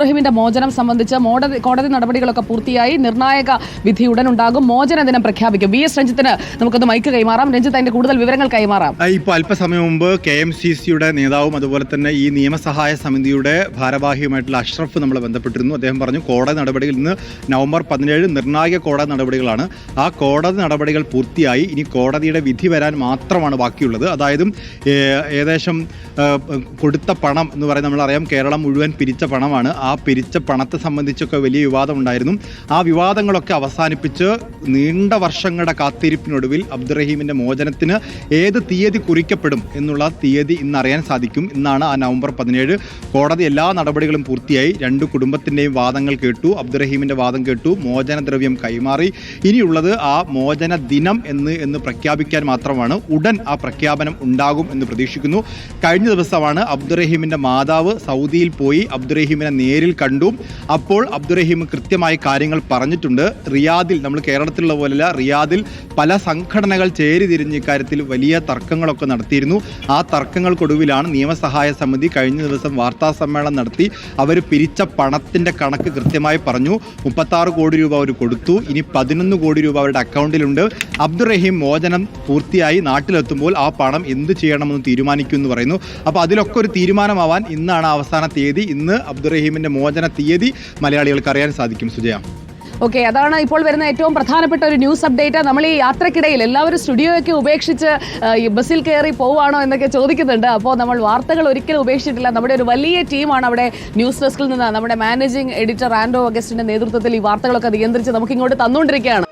റഹീമിന്റെ മോചനം സംബന്ധിച്ച് കോടതി നടപടികളൊക്കെ പൂർത്തിയായി നിർണായക വിധി ഉടൻ ഉണ്ടാകും. മോചന ദിനം പ്രഖ്യാപിക്കും. വി എസ് രഞ്ജിത്തിന് നമുക്കൊന്ന് മൈക്ക് കൈമാറാം. രഞ്ജിത്ത്, അതിന്റെ കൂടുതൽ വിവരങ്ങൾ കൈമാറാം. ഇപ്പോൾ അല്പസമയം മുമ്പ് KMCCയുടെ നേതാവും അതുപോലെ തന്നെ ഈ നിയമസഹായ സമിതിയുടെ ഭാരവാഹിയുമായിട്ടുള്ള അഷ്റഫ് നമ്മളെ ബന്ധപ്പെട്ടിരുന്നു. അദ്ദേഹം പറഞ്ഞു കോടതി നടപടികൾ ഇന്ന് നവംബർ 17 നിർണായക കോടതി നടപടികളാണ്. ആ കോടതി നടപടികൾ പൂർത്തിയായി. ഇനി കോടതിയുടെ വിധി വരാൻ മാത്രമാണ് ബാക്കിയുള്ളത്. അതായത് ഏകദേശം കൊടുത്ത പണം എന്ന് പറയുന്നത് നമ്മളറിയാം, കേരളം മുഴുവൻ പിരിച്ച പണമാണ്. ആ പിരിച്ച പണത്തെ സംബന്ധിച്ചൊക്കെ വലിയ വിവാദം ഉണ്ടായിരുന്നു. ആ വിവാദങ്ങളൊക്കെ അവസാനിപ്പിച്ച് നീണ്ട വർഷങ്ങളുടെ കാത്തിരിപ്പിനൊടുവിൽ അബ്ദുറഹീമിൻ്റെ മോചനത്തിന് ഏത് തീയതി കുറിക്കപ്പെടും എന്നുള്ള തീയതി ഇന്ന് അറിയാൻ സാധിക്കും. ഇന്നാണ് ആ നവംബർ 17. കോടതി എല്ലാ നടപടികളും പൂർത്തിയായി. രണ്ട് കുടുംബത്തിൻ്റെയും വാദങ്ങൾ കേട്ടു. അബ്ദുറഹീമിൻ്റെ വാദം കേട്ടു. മോചനദ്രവ്യം കൈമാറി. ഇനിയുള്ളത് ആ മോചന ദിനം എന്ന് പ്രഖ്യാപിക്കാൻ മാത്രമാണ്. ഉടൻ ആ പ്രഖ്യാപനം ഉണ്ടാകും എന്ന് പ്രതീക്ഷിക്കുന്നു. കഴിഞ്ഞ ദിവസമാണ് അബ്ദുറഹീമിൻ്റെ മാതാവ് സൗദിയിൽ പോയി അബ്ദുറഹീമിനെ നേരിൽ കണ്ടു. അപ്പോൾ അബ്ദുറഹീം കൃത്യമായി കാര്യങ്ങൾ പറഞ്ഞിട്ടുണ്ട്. റിയാദിൽ, നമ്മൾ കേരളത്തിലുള്ള പോലെയല്ല, റിയാദിൽ പല സംഘടനകൾ ചേരിതിരിഞ്ഞ് ഇക്കാര്യത്തിൽ വലിയ തർക്കങ്ങളൊക്കെ നടത്തിയിരുന്നു. ആ തർക്കങ്ങൾക്കൊടുവിലാണ് നിയമസഹായ സമിതി കഴിഞ്ഞ ദിവസം വാർത്താ സമ്മേളനം നടത്തി അവർ പിരിച്ച പണത്തിൻ്റെ കണക്ക് കൃത്യമായി പറഞ്ഞു. 36 കോടി രൂപ അവർ കൊടുത്തു. ഇനി 11 കോടി രൂപ അവരുടെ അക്കൗണ്ടിലുണ്ട്. അബ്ദുറഹീം മോചനം പൂർത്തിയായി നാട്ടിലെത്തുമ്പോൾ ആ പണം എന്ത് ചെയ്യണമെന്ന് തീരുമാനിക്കുമെന്ന് പറയുന്നു. അപ്പോൾ അതിലൊക്കെ ഒരു തീരുമാനമാവാൻ ഇന്നാണ് അവസാന തീയതി. ഇന്ന് അബ്ദുറഹീമിൻ്റെ മോചന തീയതി മലയാളികൾക്ക് അറിയാൻ സാധിക്കും. സുജയ, ഓക്കെ, അതാണ് ഇപ്പോൾ വരുന്ന ഏറ്റവും പ്രധാനപ്പെട്ട ഒരു ന്യൂസ് അപ്ഡേറ്റ്. നമ്മൾ ഈ യാത്രക്കിടയിൽ എല്ലാവരും സ്റ്റുഡിയോയൊക്കെ ഉപേക്ഷിച്ച് ബസ്സിൽ കയറി പോവാണോ എന്നൊക്കെ ചോദിക്കുന്നുണ്ട്. അപ്പോൾ നമ്മൾ വാർത്തകൾ ഒരിക്കലും ഉപേക്ഷിച്ചിട്ടില്ല. നമ്മുടെ ഒരു വലിയ ടീമാണ് അവിടെ ന്യൂസ് ഡെസ്കിൽ നിന്ന്. നമ്മുടെ മാനേജിംഗ് എഡിറ്റർ ആൻഡ്രോ അഗസ്റ്റിന്റെ നേതൃത്വത്തിൽ ഈ വാർത്തകളൊക്കെ നിയന്ത്രിച്ച് നമുക്ക് ഇങ്ങോട്ട് തന്നുകൊണ്ടിരിക്കുകയാണ്.